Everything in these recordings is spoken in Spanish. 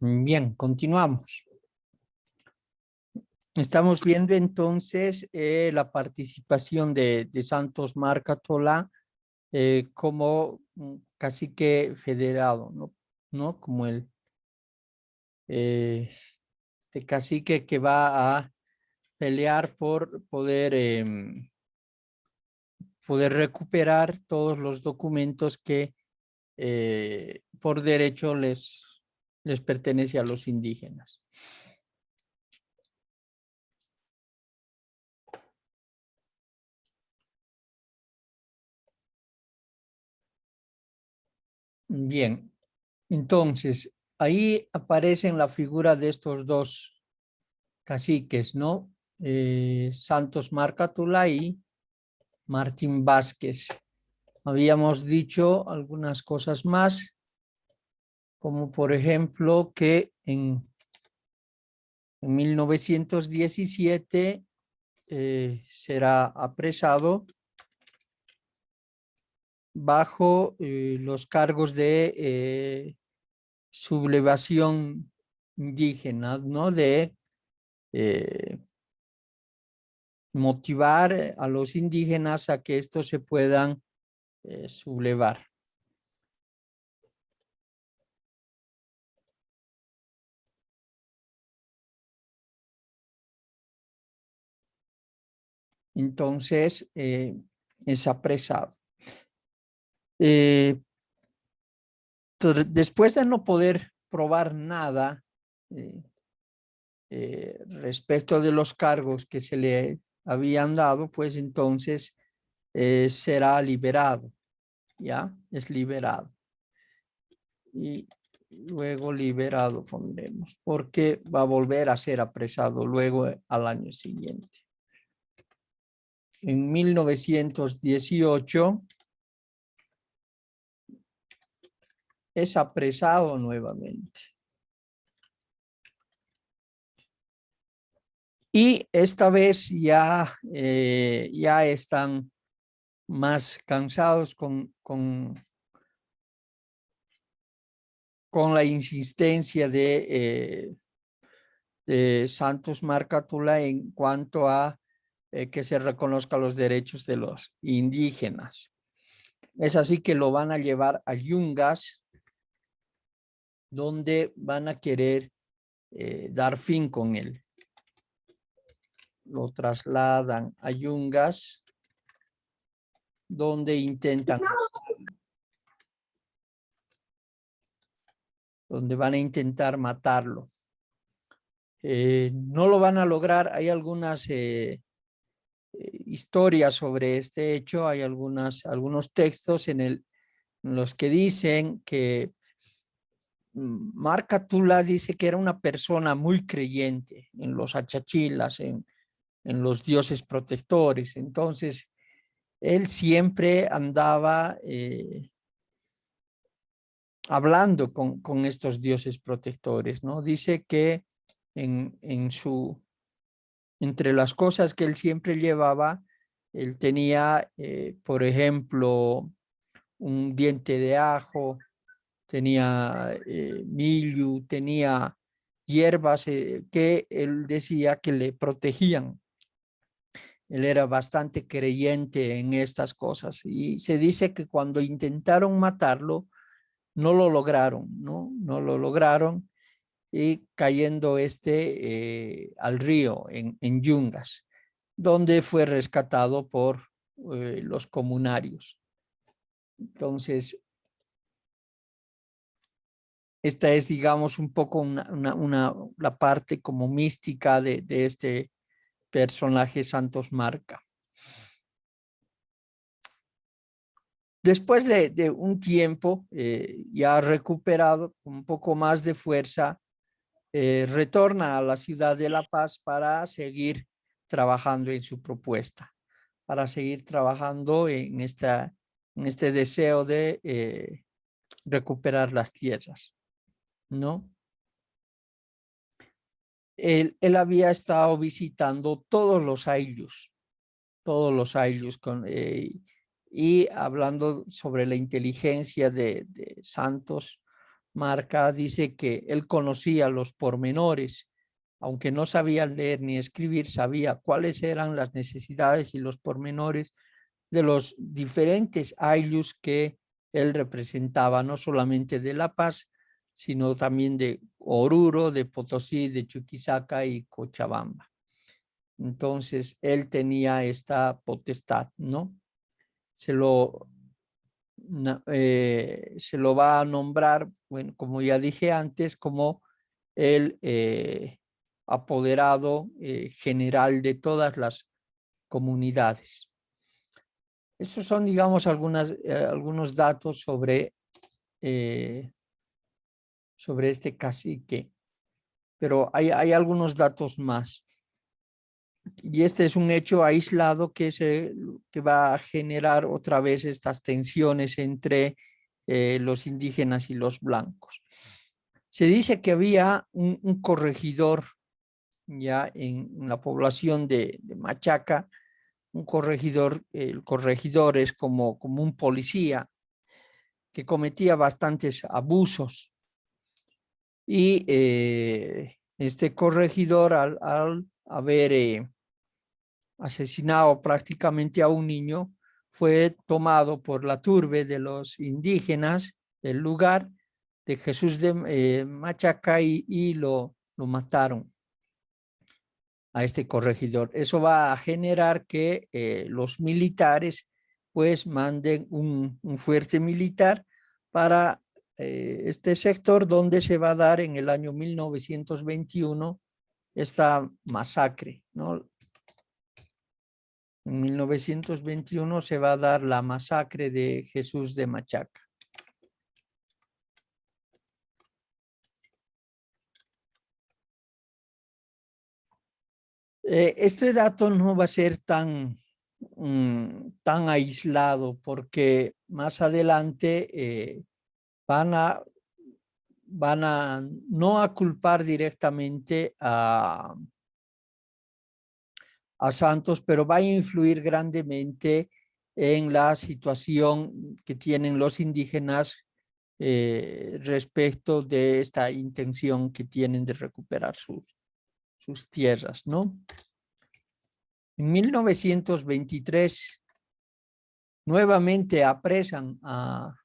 Bien, continuamos. Estamos viendo entonces la participación de Santos Márcatola como un cacique federado, ¿no? Como este cacique que va a pelear por poder recuperar todos los documentos que por derecho les pertenece a los indígenas. Bien, entonces ahí aparecen la figura de estos dos caciques, ¿no? Santos Márcatola y Martín Vázquez. Habíamos dicho algunas cosas más, como por ejemplo que en 1917 será apresado bajo los cargos de sublevación indígena, ¿no? De motivar a los indígenas a que estos se puedan sublevar. Entonces es apresado. Después de no poder probar nada respecto de los cargos que se le habían dado, pues entonces será liberado, ¿ya? Es liberado. Y luego liberado pondremos, porque va a volver a ser apresado luego al año siguiente. En 1918 es apresado nuevamente. Y esta vez ya están más cansados con la insistencia de Santos Márcatola en cuanto a que se reconozcan los derechos de los indígenas. Es así que lo van a llevar a Yungas, donde van a querer dar fin con él. Lo trasladan a Yungas, donde van a intentar matarlo. No lo van a lograr. Hay algunas historias sobre este hecho, hay algunos textos en los que dicen que Márcatola dice que era una persona muy creyente en los achachilas, en los dioses protectores. Entonces, él siempre andaba hablando con estos dioses protectores, ¿no? Dice que entre las cosas que él siempre llevaba, él tenía, por ejemplo, un diente de ajo, tenía millu, tenía hierbas que él decía que le protegían. Él era bastante creyente en estas cosas y se dice que cuando intentaron matarlo, no lo lograron, ¿no? No lo lograron y cayendo al río en Yungas, donde fue rescatado por los comunarios. Entonces, esta es, digamos, un poco la parte como mística de este personaje Santos Marca. Después de un tiempo, ya recuperado un poco más de fuerza, retorna a la ciudad de La Paz para seguir trabajando en su propuesta, para seguir trabajando en este deseo de recuperar las tierras, ¿no? Él había estado visitando todos los ayllus y hablando sobre la inteligencia de Santos, Marca dice que él conocía los pormenores, aunque no sabía leer ni escribir, sabía cuáles eran las necesidades y los pormenores de los diferentes ayllus que él representaba, no solamente de La Paz, sino también de Oruro, de Potosí, de Chuquisaca y Cochabamba. Entonces, él tenía esta potestad, ¿no? Se lo va a nombrar, bueno, como ya dije antes, como el apoderado general de todas las comunidades. Esos son, digamos, algunos datos sobre este cacique, pero hay algunos datos más. Y este es un hecho aislado que va a generar otra vez estas tensiones entre los indígenas y los blancos. Se dice que había un corregidor ya en la población de Machaca, un corregidor, el corregidor es como un policía que cometía bastantes abusos. Y este corregidor, al haber asesinado prácticamente a un niño, fue tomado por la turbe de los indígenas del lugar de Jesús de Machaca y lo mataron a este corregidor. Eso va a generar que los militares pues manden un fuerte militar para este sector, donde se va a dar en el año 1921 esta masacre, ¿no? En 1921 se va a dar la masacre de Jesús de Machaca. Este dato no va a ser tan aislado, porque más adelante van a no a culpar directamente a Santos, pero va a influir grandemente en la situación que tienen los indígenas respecto de esta intención que tienen de recuperar sus tierras, ¿no? En 1923 nuevamente apresan a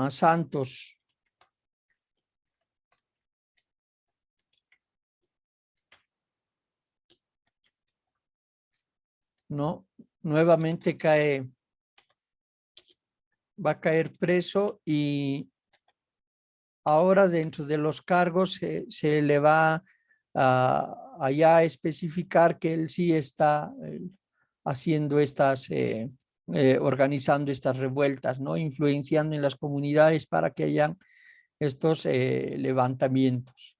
Santos, ¿no? Nuevamente va a caer preso, y ahora dentro de los cargos se le va a ya especificar que él sí está haciendo organizando estas revueltas, ¿no? Influenciando en las comunidades para que hayan estos levantamientos.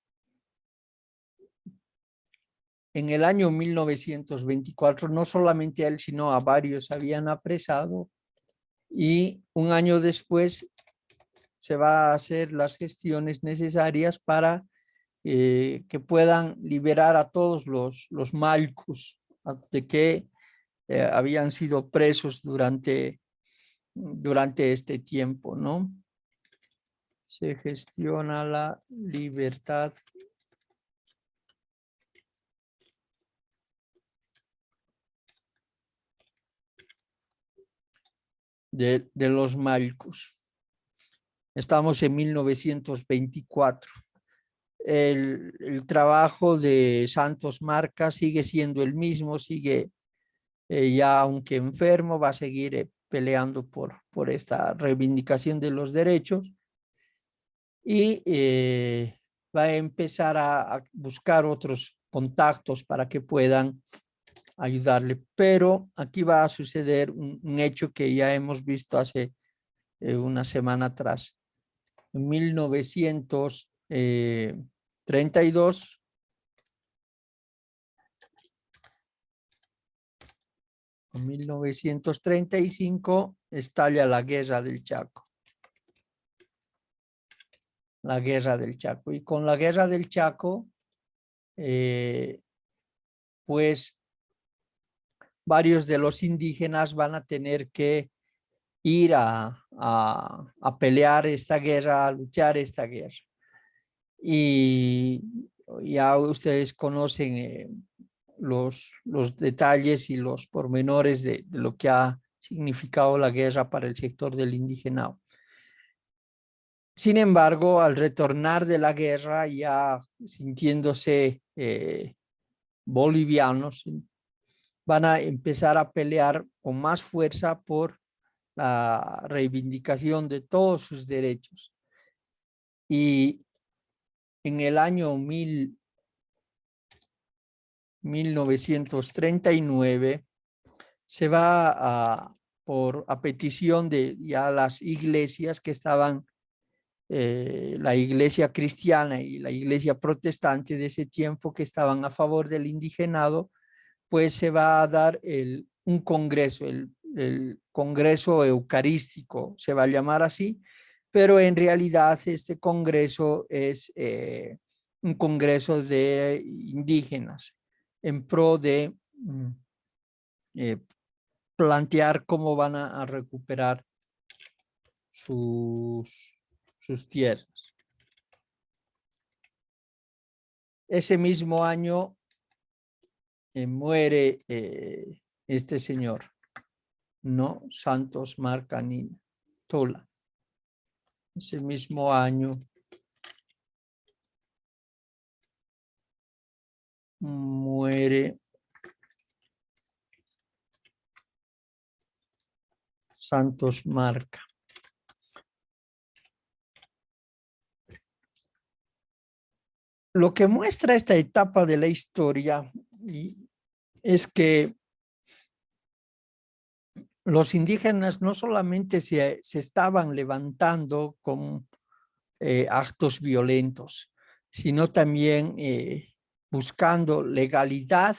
En el año 1924, no solamente a él, sino a varios habían apresado, y un año después se va a hacer las gestiones necesarias para que puedan liberar a todos los malcos de que habían sido presos durante este tiempo, ¿no? Se gestiona la libertad de los malcos. Estamos en 1924. El trabajo de Santos Marca sigue siendo el mismo, sigue ya aunque enfermo, va a seguir peleando por esta reivindicación de los derechos, y va a empezar a buscar otros contactos para que puedan ayudarle. Pero aquí va a suceder un hecho que ya hemos visto hace una semana atrás. En 1932, en 1935 estalla la Guerra del Chaco. La Guerra del Chaco. Y con la Guerra del Chaco, pues varios de los indígenas van a tener que ir a pelear esta guerra, a luchar esta guerra. Y ya ustedes conocen los detalles y los pormenores de lo que ha significado la guerra para el sector del indigenado. Sin embargo, al retornar de la guerra, ya sintiéndose bolivianos, van a empezar a pelear con más fuerza por la reivindicación de todos sus derechos. Y en el año 1939 se va a petición de ya las iglesias que estaban, la iglesia cristiana y la iglesia protestante de ese tiempo, que estaban a favor del indigenado, pues se va a dar un congreso, el Congreso Eucarístico, se va a llamar así, pero en realidad este congreso es un congreso de indígenas en pro de eh, plantear cómo van a recuperar sus tierras. Ese mismo año muere este señor, ¿no? Santos Marcanina Tola. Ese mismo año muere Santos Marca. Lo que muestra esta etapa de la historia es que los indígenas no solamente se estaban levantando con actos violentos, sino también buscando legalidad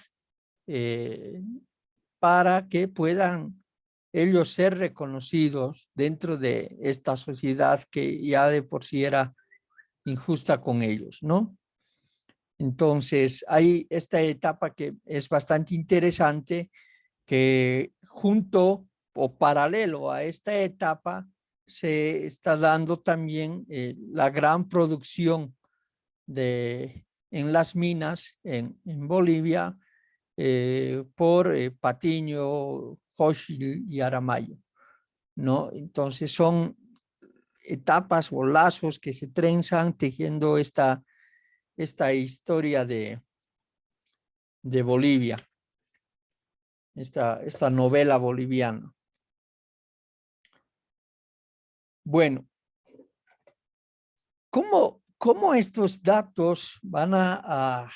para que puedan ellos ser reconocidos dentro de esta sociedad que ya de por sí era injusta con ellos, ¿no? Entonces, hay esta etapa que es bastante interesante, que junto o paralelo a esta etapa se está dando también la gran producción en las minas en Bolivia por Patiño, Hochschild y Aramayo, ¿no? Entonces son etapas o lazos que se trenzan tejiendo esta historia de Bolivia, esta novela boliviana. Bueno, ¿cómo estos datos van a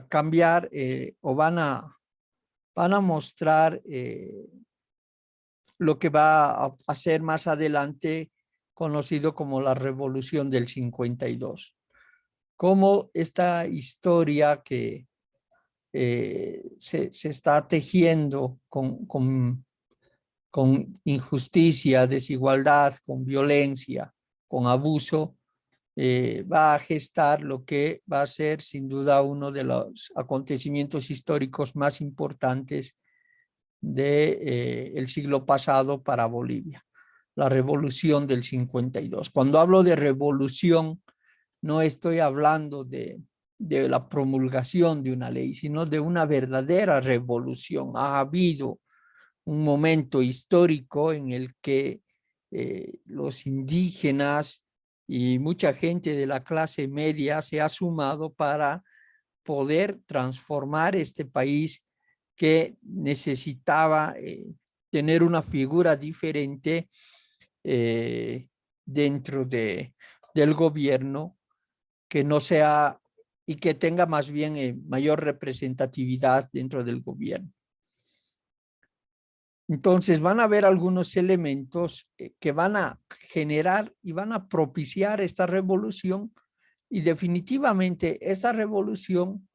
cambiar o van a mostrar lo que va a ser más adelante conocido como la Revolución del 52? Cómo esta historia que se está tejiendo con injusticia, desigualdad, con violencia, con abuso, va a gestar lo que va a ser sin duda uno de los acontecimientos históricos más importantes del siglo pasado para Bolivia, la Revolución del 52. Cuando hablo de revolución, no estoy hablando de la promulgación de una ley, sino de una verdadera revolución. Ha habido un momento histórico en el que los indígenas y mucha gente de la clase media se ha sumado para poder transformar este país que necesitaba tener una figura diferente dentro del gobierno, que no sea y que tenga más bien mayor representatividad dentro del gobierno. Entonces van a haber algunos elementos que van a generar y van a propiciar esta revolución, y definitivamente esta revolución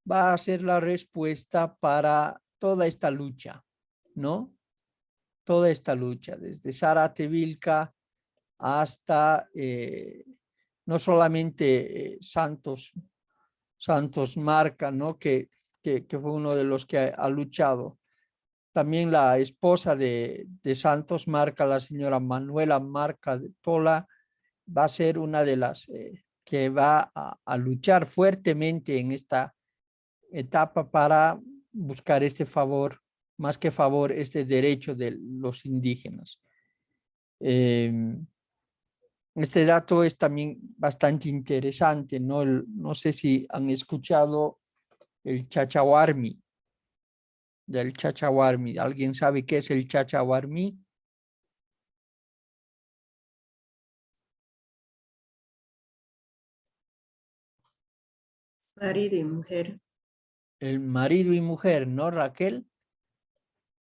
va a ser la respuesta para toda esta lucha, ¿no? Toda esta lucha, desde Zárate Vilca hasta no solamente Santos Marca, ¿no? Que fue uno de los que ha luchado, también la esposa de Santos Marca, la señora Manuela Marca de Tola, va a ser una de las que va a luchar fuertemente en esta etapa para buscar este favor, más que favor, este derecho de los indígenas. Este dato es también bastante interesante, ¿no? No sé si han escuchado el Chachahuarmi, del Chachahuarmi. ¿Alguien sabe qué es el Chachahuarmi? Marido y mujer. El marido y mujer, ¿no, Raquel?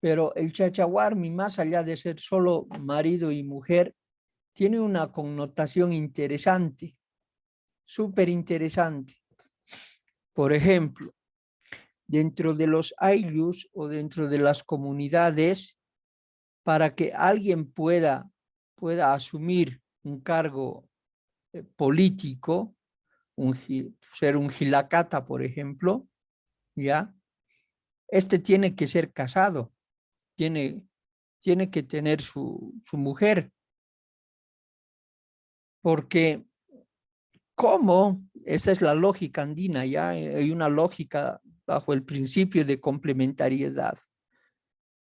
Pero el Chachahuarmi, más allá de ser solo marido y mujer, tiene una connotación interesante, súper interesante. Por ejemplo, dentro de los ayllus o dentro de las comunidades, para que alguien pueda asumir un cargo político, ser un gilacata, por ejemplo, ¿ya? Este tiene que ser casado, tiene que tener su mujer, porque ¿cómo? Esa es la lógica andina, ya hay una lógica bajo el principio de complementariedad.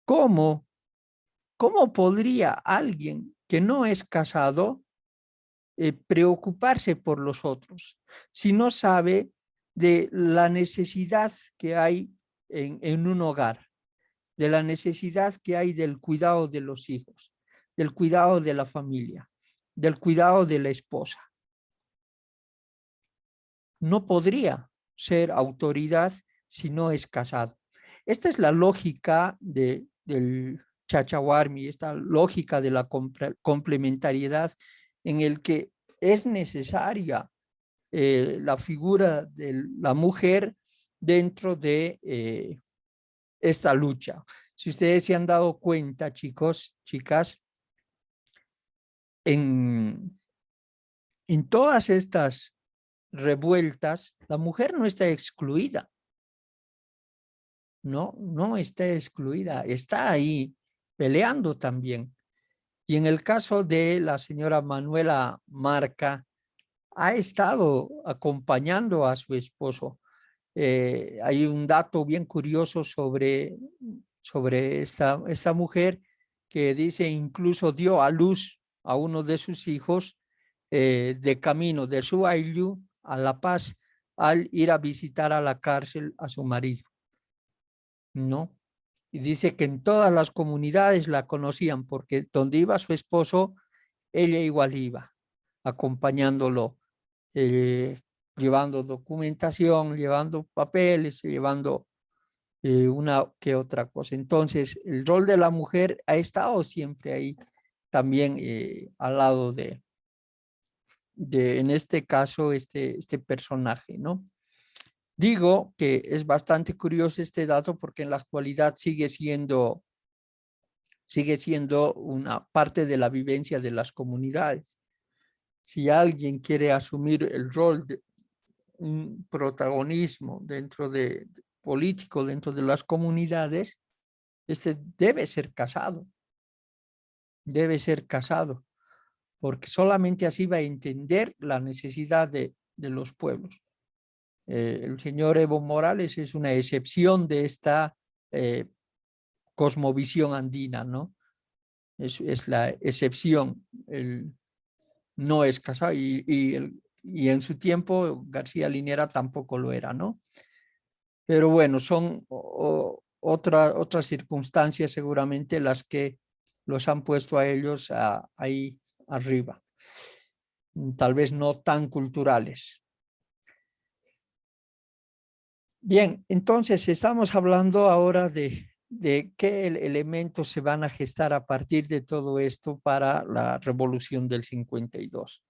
¿Cómo? ¿Cómo podría alguien que no es casado preocuparse por los otros si no sabe de la necesidad que hay en un hogar, de la necesidad que hay del cuidado de los hijos, del cuidado de la familia, del cuidado de la esposa? No podría ser autoridad si no es casado. Esta es la lógica del Chachahuarmi, esta lógica de la complementariedad en el que es necesaria la figura de la mujer dentro de esta lucha. Si ustedes se han dado cuenta, chicos, chicas, en todas estas revueltas, la mujer no está excluida. No está excluida, está ahí peleando también. Y en el caso de la señora Manuela Marca, ha estado acompañando a su esposo. Hay un dato bien curioso sobre esta mujer que dice incluso dio a luz a uno de sus hijos de camino de su ayllu a La Paz al ir a visitar a la cárcel a su marido, ¿no? Y dice que en todas las comunidades la conocían porque donde iba su esposo, ella igual iba, acompañándolo, eh, llevando documentación, llevando papeles, llevando una que otra cosa. Entonces, el rol de la mujer ha estado siempre ahí, también al lado en este caso, este personaje, ¿no? Digo que es bastante curioso este dato porque en la actualidad sigue siendo una parte de la vivencia de las comunidades. Si alguien quiere asumir el rol de un protagonismo político dentro de las comunidades, debe ser casado, porque solamente así va a entender la necesidad de los pueblos. El señor Evo Morales es una excepción de esta eh, cosmovisión andina, ¿no? Es la excepción, no es casado y en su tiempo García Linera tampoco lo era, ¿no? Pero bueno, son otras circunstancias seguramente las que los han puesto a ellos ahí arriba, tal vez no tan culturales. Bien, entonces estamos hablando ahora de qué elementos se van a gestar a partir de todo esto para la revolución del 52.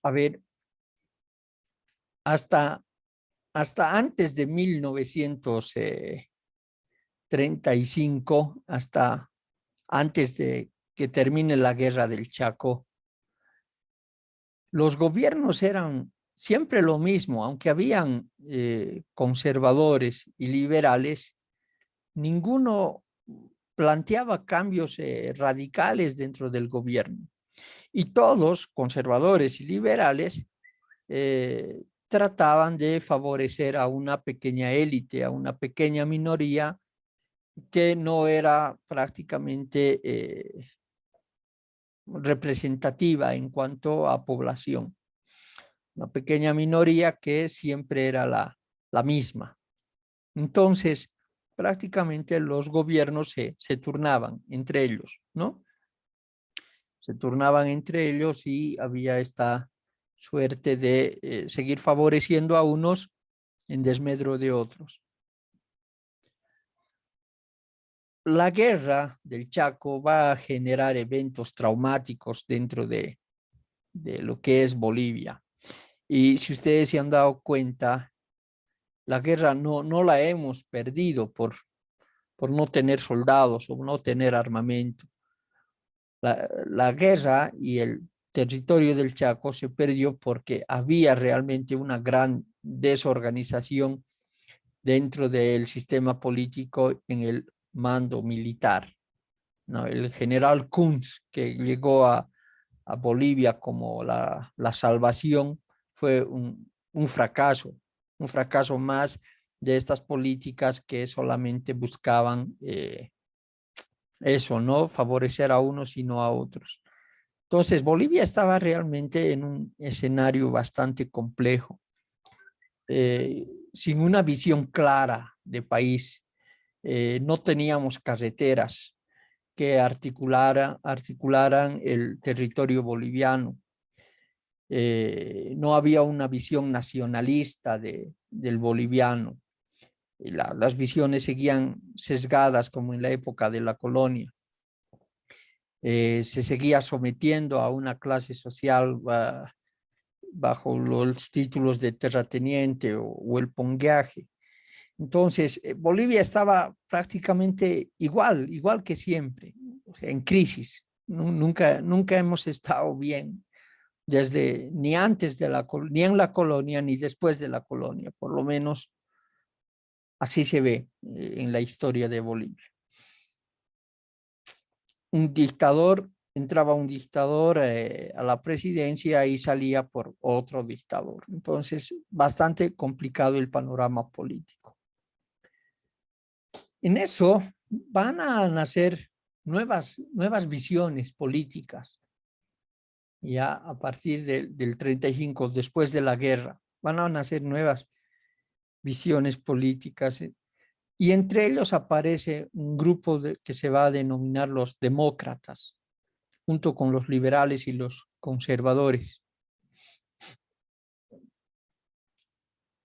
A ver, hasta antes de 1935, hasta antes de que termine la guerra del Chaco, los gobiernos eran siempre lo mismo, aunque habían conservadores y liberales, ninguno planteaba cambios radicales dentro del gobierno. Y todos, conservadores y liberales, trataban de favorecer a una pequeña élite, a una pequeña minoría que no era prácticamente representativa en cuanto a población. Una pequeña minoría que siempre era la misma. Entonces, prácticamente los gobiernos se turnaban entre ellos, ¿no? Se turnaban entre ellos y había esta suerte de seguir favoreciendo a unos en desmedro de otros. La guerra del Chaco va a generar eventos traumáticos dentro de lo que es Bolivia. Y si ustedes se han dado cuenta, la guerra no la hemos perdido por no tener soldados o no tener armamento. La guerra y el territorio del Chaco se perdió porque había realmente una gran desorganización dentro del sistema político en el mando militar, ¿no? El general Kunz, que llegó a Bolivia como la salvación, fue un fracaso más de estas políticas que solamente buscaban eso, no favorecer a unos sino a otros. Entonces, Bolivia estaba realmente en un escenario bastante complejo, sin una visión clara de país. No teníamos carreteras que articularan el territorio boliviano. No había una visión nacionalista del boliviano. Las visiones seguían sesgadas como en la época de la colonia. Se seguía sometiendo a una clase social bajo los títulos de terrateniente o el pongueaje. Entonces, Bolivia estaba prácticamente igual que siempre, o sea, en crisis. Nunca hemos estado bien, ni antes de ni en la colonia, ni después de la colonia, por lo menos así se ve en la historia de Bolivia. Entraba un dictador a la presidencia y salía por otro dictador. Entonces, bastante complicado el panorama político. En eso van a nacer nuevas visiones políticas, ya a partir del 35, después de la guerra, van a nacer nuevas visiones políticas, y entre ellos aparece un grupo que se va a denominar los demócratas, junto con los liberales y los conservadores.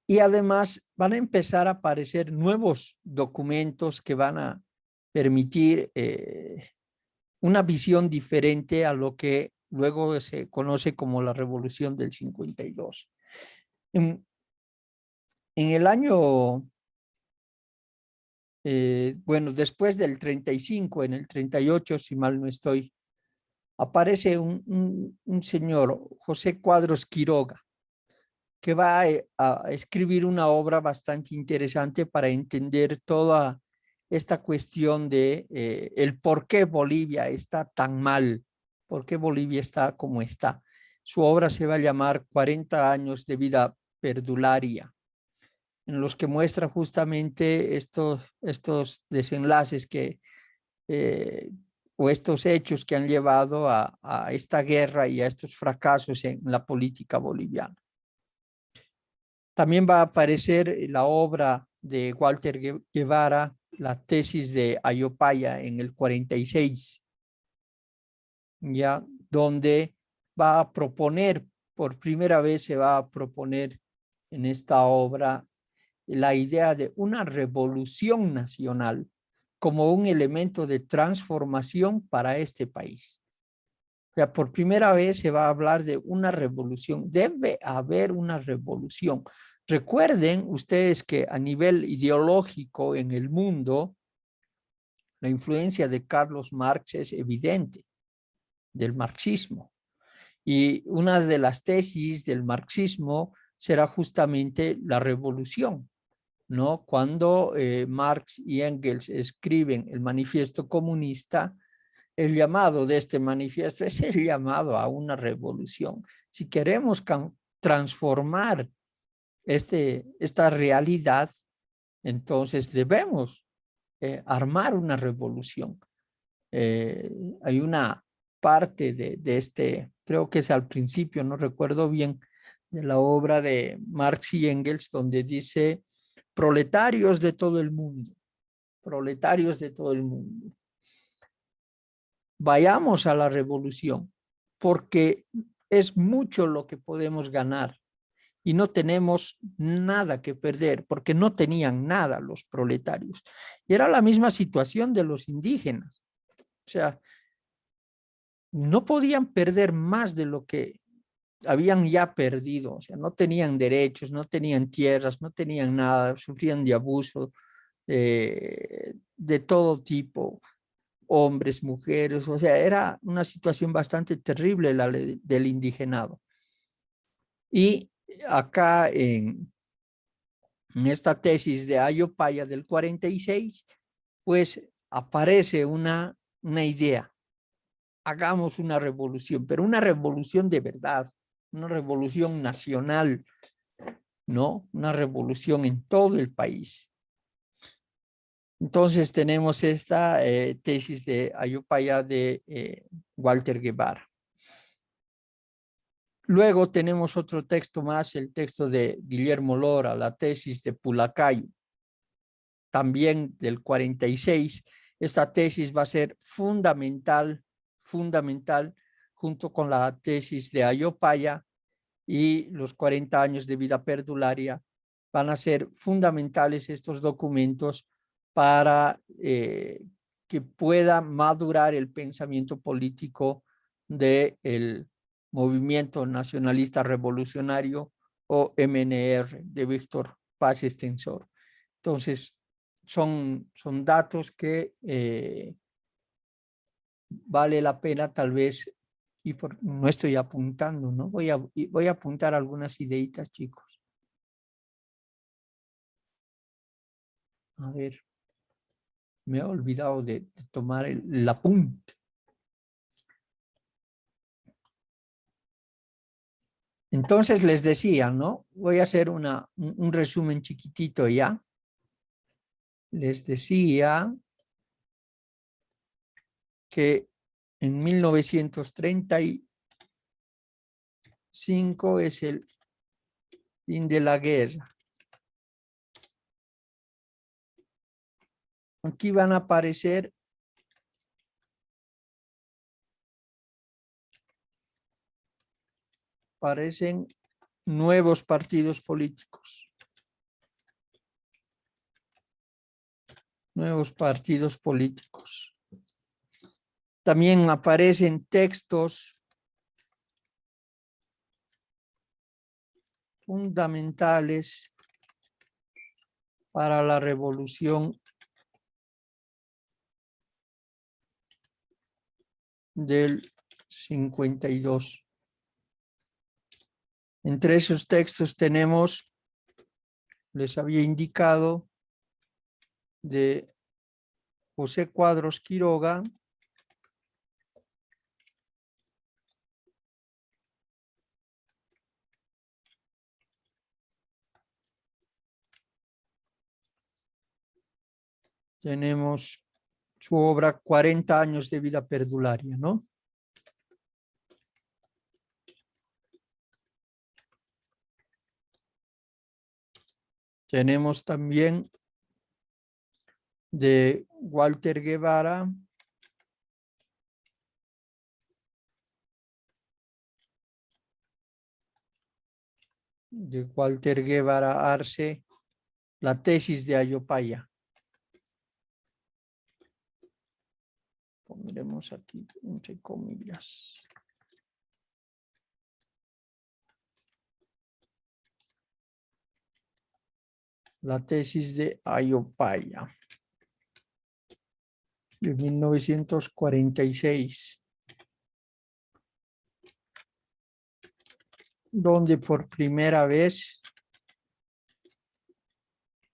Y además van a empezar a aparecer nuevos documentos que van a permitir una visión diferente a lo que luego se conoce como la Revolución del 52. En el año, bueno, después del 35, en el 38, si mal no estoy, aparece un señor, José Cuadros Quiroga, que va a escribir una obra bastante interesante para entender toda esta cuestión de el por qué Bolivia está tan mal, por qué Bolivia está como está. Su obra se va a llamar 40 años de vida perdularia, en los que muestra justamente estos desenlaces o estos hechos que han llevado a esta guerra y a estos fracasos en la política boliviana. También va a aparecer la obra de Walter Guevara, la tesis de Ayopaya en el 46, ya, donde va a proponer, por primera vez se va a proponer en esta obra la idea de una revolución nacional como un elemento de transformación para este país. O sea, por primera vez se va a hablar de una revolución. Debe haber una revolución. Recuerden ustedes que a nivel ideológico en el mundo, la influencia de Carlos Marx es evidente, del marxismo. Y una de las tesis del marxismo será justamente la revolución. ¿no? Cuando Marx y Engels escriben el manifiesto comunista, el llamado de este manifiesto es el llamado a una revolución. Si queremos transformar esta realidad, entonces debemos armar una revolución. Hay una parte de este, creo que es al principio, no recuerdo bien, de la obra de Marx y Engels, donde dice proletarios de todo el mundo, proletarios de todo el mundo. Vayamos a la revolución, porque es mucho lo que podemos ganar y no tenemos nada que perder, porque no tenían nada los proletarios. Y era la misma situación de los indígenas. O sea, no podían perder más de lo que habían ya perdido. O sea, no tenían derechos, no tenían tierras, no tenían nada, sufrían de abuso de todo tipo, hombres, mujeres. O sea, era una situación bastante terrible la del indigenado. Y acá en esta tesis de Ayopaya del 46, pues aparece una idea. Hagamos una revolución, pero una revolución de verdad, una revolución nacional, ¿no? Una revolución en todo el país. Entonces tenemos esta tesis de Ayopaya de Walter Guevara. Luego tenemos otro texto más, el texto de Guillermo Lora, la tesis de Pulacayo, también del 46. Esta tesis va a ser fundamental, fundamental, junto con la tesis de Ayopaya y los 40 años de vida perdularia. Van a ser fundamentales estos documentos para que pueda madurar el pensamiento político del Movimiento Nacionalista Revolucionario o MNR de Víctor Paz Extensor. Entonces, son datos que vale la pena tal vez, y no estoy apuntando, ¿no? Voy a apuntar algunas ideitas, chicos. A ver, me he olvidado de tomar el apunte. Entonces les decía, ¿no? Voy a hacer un resumen chiquitito ya. Les decía que en 1935 es el fin de la guerra. Aquí van a aparecer nuevos partidos políticos. Nuevos partidos políticos. También aparecen textos fundamentales para la revolución del 52. Entre esos textos tenemos, les había indicado, de José Cuadros Quiroga, tenemos su obra 40 años de vida perdularia, ¿no? Tenemos también de Walter Guevara, Arce, la tesis de Ayopaya. Pondremos aquí entre comillas. La tesis de Ayopaya de 1946, donde por primera vez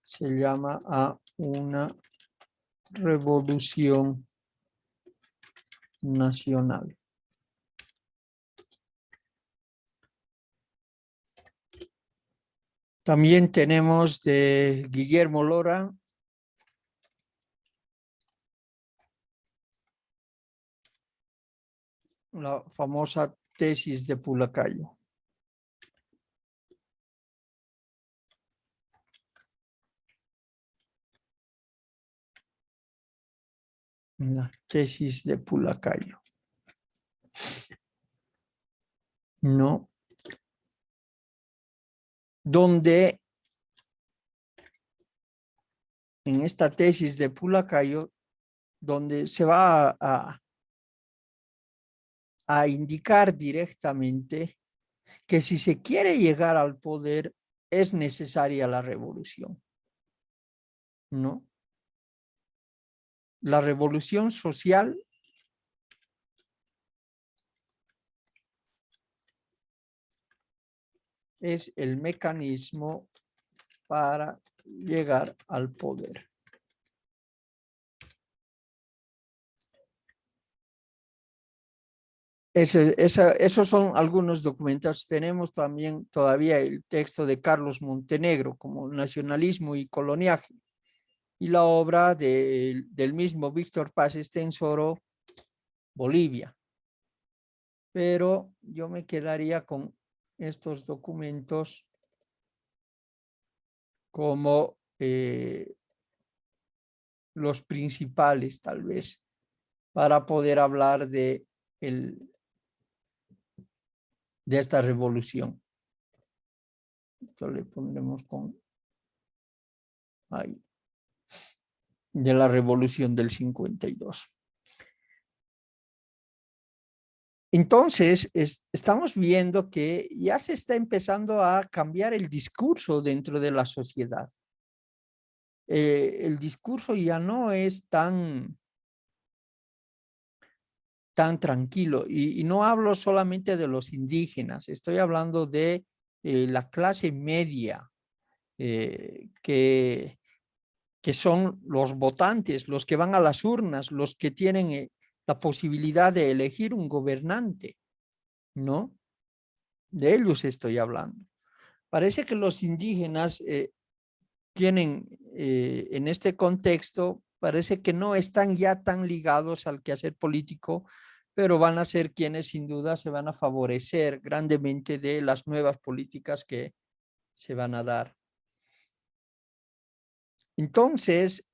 se llama a una revolución nacional. También tenemos de Guillermo Lora la famosa tesis de Pulacayo. La tesis de Pulacayo. No. Donde en esta tesis de Pulacayo, donde se va a indicar directamente que si se quiere llegar al poder es necesaria la revolución, ¿no? La revolución social es el mecanismo para llegar al poder. Esos son algunos documentos. Tenemos también todavía el texto de Carlos Montenegro como Nacionalismo y Coloniaje y la obra del mismo Víctor Paz Estenssoro, Bolivia. Pero yo me quedaría con estos documentos como los principales, tal vez, para poder hablar de esta revolución. Esto le pondremos con ahí, de la revolución del 52. Entonces, estamos viendo que ya se está empezando a cambiar el discurso dentro de la sociedad. El discurso ya no es tan tranquilo. Y no hablo solamente de los indígenas, estoy hablando de la clase media, que son los votantes, los que van a las urnas, los que tienen la posibilidad de elegir un gobernante, ¿no? De ellos estoy hablando. Parece que los indígenas tienen, en este contexto, parece que no están ya tan ligados al quehacer político, pero van a ser quienes sin duda se van a favorecer grandemente de las nuevas políticas que se van a dar. Entonces,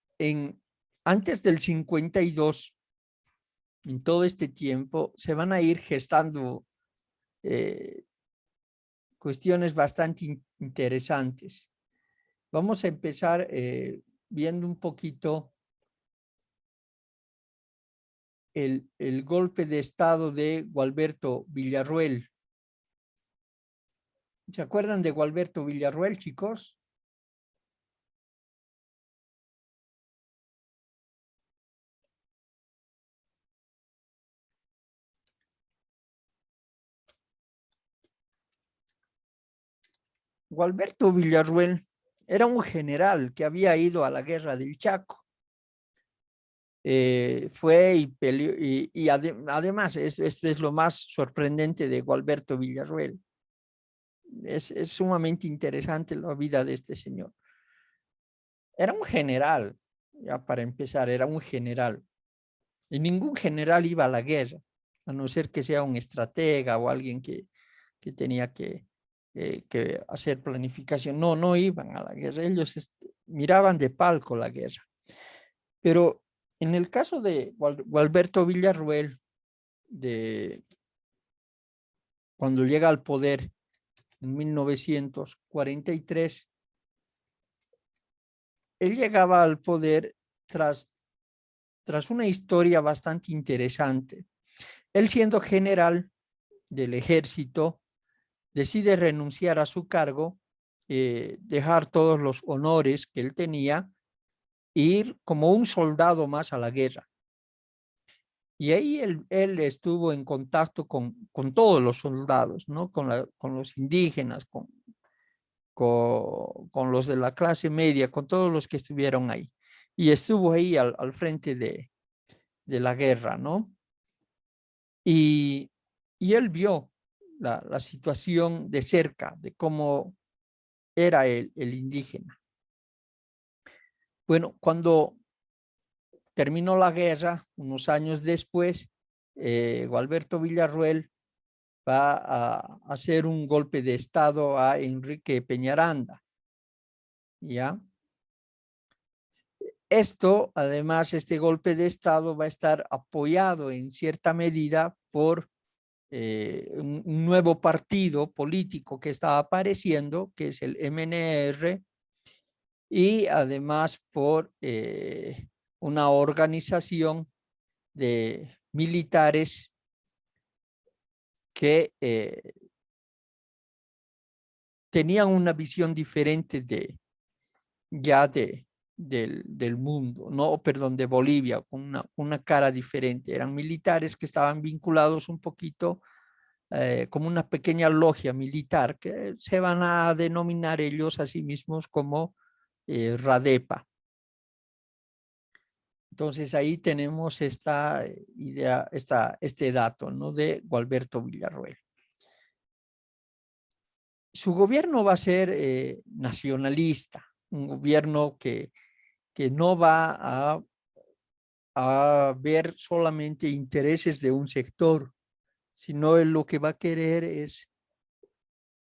antes del 52, en todo este tiempo, se van a ir gestando cuestiones bastante interesantes. Vamos a empezar viendo un poquito el golpe de estado de Gualberto Villarroel. ¿Se acuerdan de Gualberto Villarroel, chicos? Gualberto Villarroel era un general que había ido a la guerra del Chaco. Fue y peleó, y además, esto es lo más sorprendente de Gualberto Villarroel. Es sumamente interesante la vida de este señor. Era un general, ya para empezar, era un general. Y ningún general iba a la guerra, a no ser que sea un estratega o alguien que tenía que hacer planificación. No, no iban a la guerra, ellos miraban de palco la guerra. Pero en el caso de Gualberto Villarroel, cuando llega al poder en 1943, él llegaba al poder tras una historia bastante interesante. Él, siendo general del ejército, decide renunciar a su cargo, dejar todos los honores que él tenía e ir como un soldado más a la guerra. Y ahí él estuvo en contacto con todos los soldados, ¿no? Con los indígenas, con los de la clase media, con todos los que estuvieron ahí. Y estuvo ahí al frente de la guerra, ¿no? Y él vio la situación de cerca, de cómo era el indígena. Bueno, cuando terminó la guerra, unos años después, Gualberto Villarroel va a hacer un golpe de estado a Enrique Peñaranda, ¿ya? Esto, además, este golpe de estado va a estar apoyado en cierta medida por un nuevo partido político que está apareciendo, que es el MNR, y además por una organización de militares que tenían una visión diferente del mundo, no, perdón, de Bolivia, con una cara diferente. Eran militares que estaban vinculados un poquito como una pequeña logia militar, que se van a denominar ellos a sí mismos como Radepa. Entonces ahí tenemos esta idea, este dato, ¿no?, de Gualberto Villarroel. Su gobierno va a ser nacionalista, un gobierno que no va a ver solamente intereses de un sector, sino él lo que va a querer es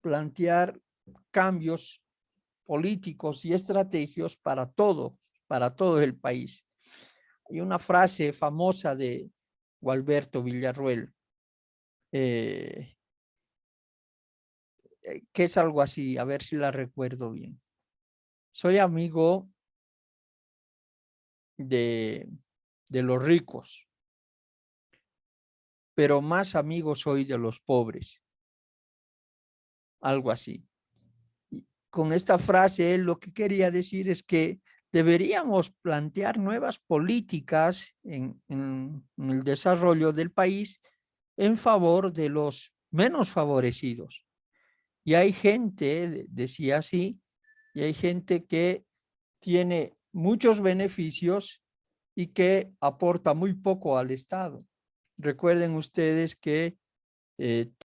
plantear cambios políticos y estrategios para todo el país. Hay una frase famosa de Gualberto Villarroel, que es algo así, a ver si la recuerdo bien. Soy amigo de los ricos, pero más amigo soy de los pobres. Algo así. Y con esta frase, él lo que quería decir es que deberíamos plantear nuevas políticas en el desarrollo del país en favor de los menos favorecidos. Y hay gente, decía así, y hay gente que tiene muchos beneficios y que aporta muy poco al Estado. Recuerden ustedes que